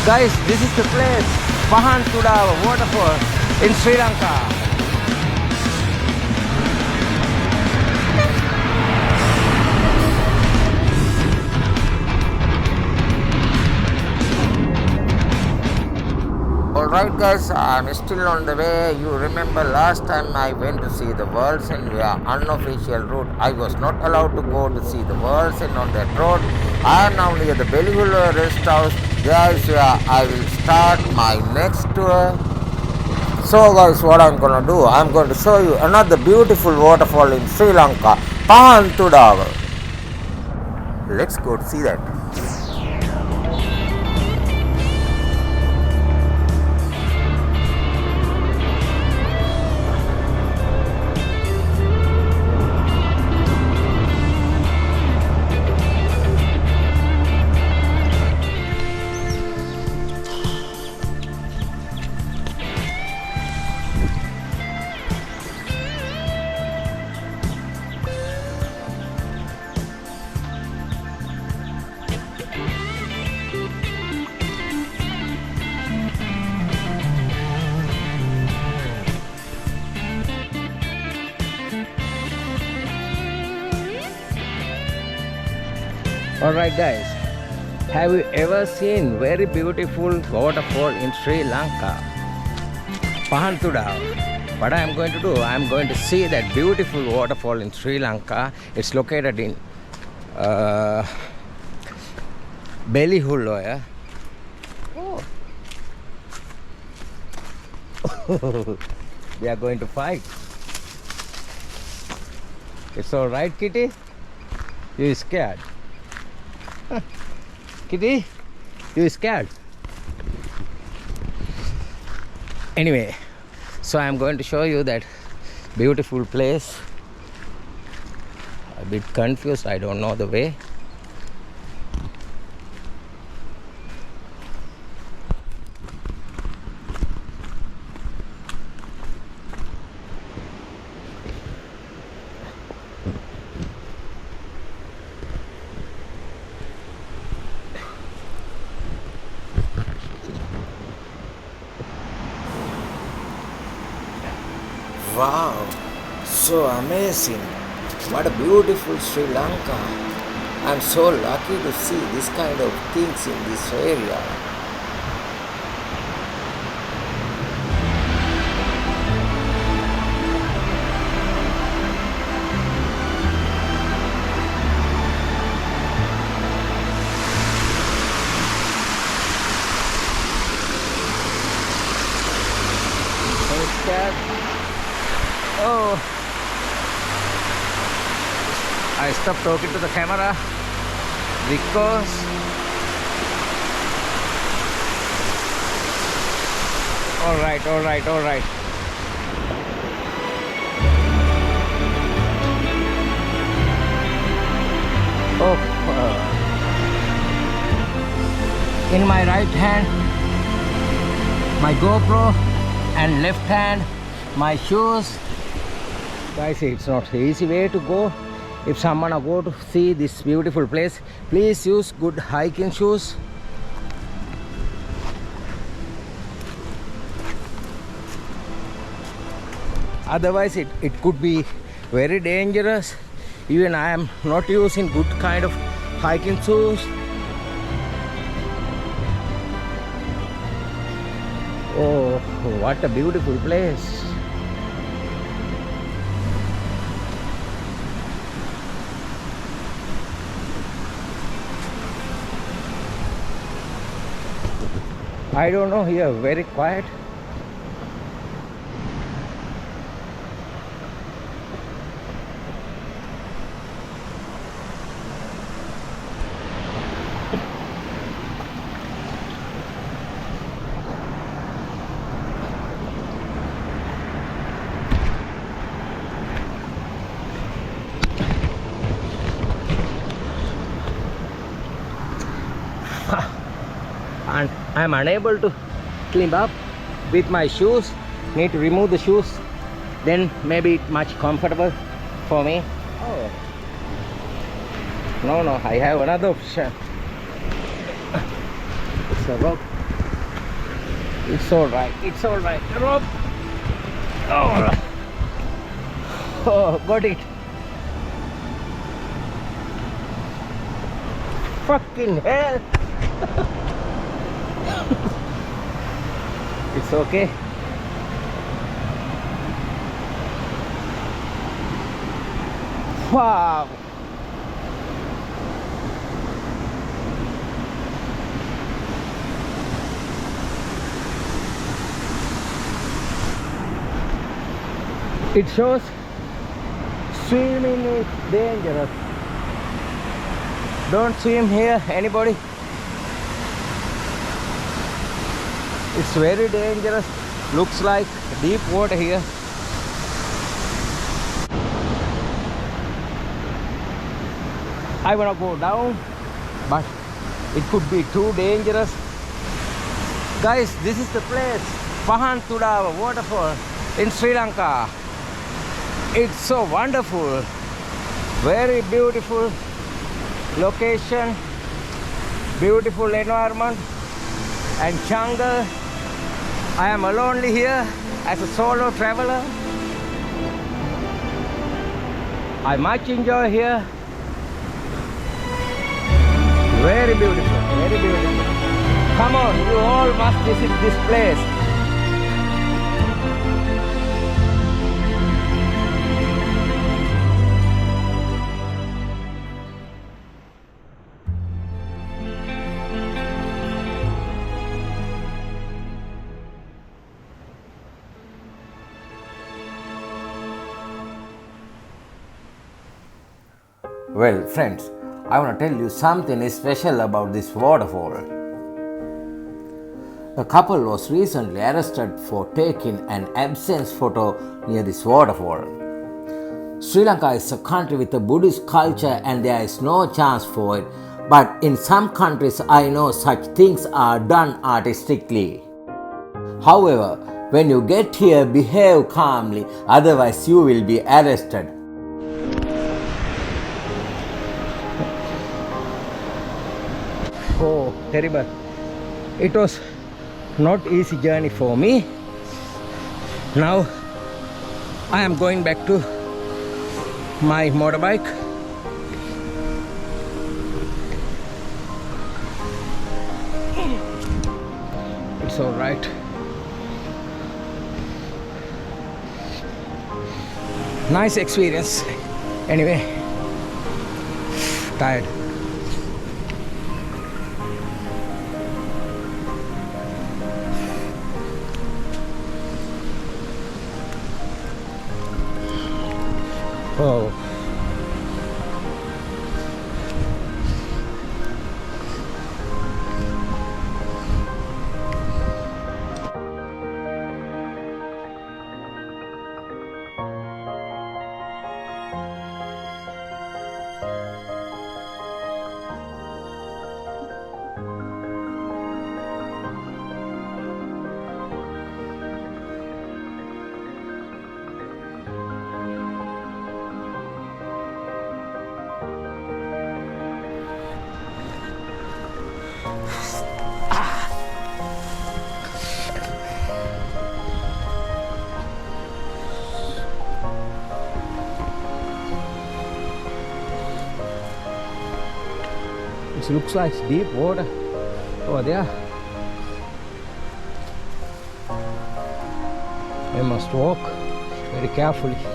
Guys, this is the place, Pahanthudawa Waterfall in Sri Lanka. Alright guys, I'm still on the way. You remember last time I went to see the worlds in via unofficial route. I was not allowed to go to see the worlds in on that road. I am now near the Belihula rest house. Guys, I will start my next tour. So guys, what I'm gonna do, I'm going to show you another beautiful waterfall in Sri Lanka, Pahanthudawa. Let's go to see that. Alright guys, have you ever seen very beautiful waterfall in Sri Lanka? Pahanthudawa. What I am going to do, I am going to see that beautiful waterfall in Sri Lanka. It's located in Belihula. Oh. They are going to fight. It's alright, Kitty? You scared? Kitty, you scared? Anyway, so I'm going to show you that beautiful place. A bit confused, I don't know the way. Wow, so amazing. What a beautiful Sri Lanka. I'm so lucky to see this kind of things in this area. Oh, I stopped talking to the camera because all right. Oh, in my right hand my GoPro and left hand my shoes. Guys, it's not an easy way to go. If someone are go to see this beautiful place, please use good hiking shoes. Otherwise it could be very dangerous. Even I am not using good kind of hiking shoes. Oh, what a beautiful place. I don't know, here very quiet. And I am unable to climb up with my shoes. Need to remove the shoes, then maybe it's much comfortable for me. Oh no, I have another option. It's a rock. It's all right. It's all right. Rope. Oh, oh, got it. Fucking hell. It's okay. Wow. It shows swimming is dangerous. Don't swim here, anybody. It's very dangerous. Looks like deep water here. I wanna go down, but it could be too dangerous. Guys, this is the place, Pahanthudawa Waterfall in Sri Lanka. It's so wonderful, very beautiful location, beautiful environment and jungle. I am alone here as a solo traveler. I much enjoy here. Very beautiful, very beautiful. Come on, you all must visit this place. Well, friends, I want to tell you something special about this waterfall. A couple was recently arrested for taking an absence photo near this waterfall. Sri Lanka is a country with a Buddhist culture and there is no chance for it, but in some countries I know such things are done artistically. However, when you get here, behave calmly, otherwise you will be arrested. Oh, terrible. It was not easy journey for me. Now I am going back to my motorbike. It's all right. Nice experience. Anyway, tired. Oh. It looks like deep water over there. I must walk very carefully.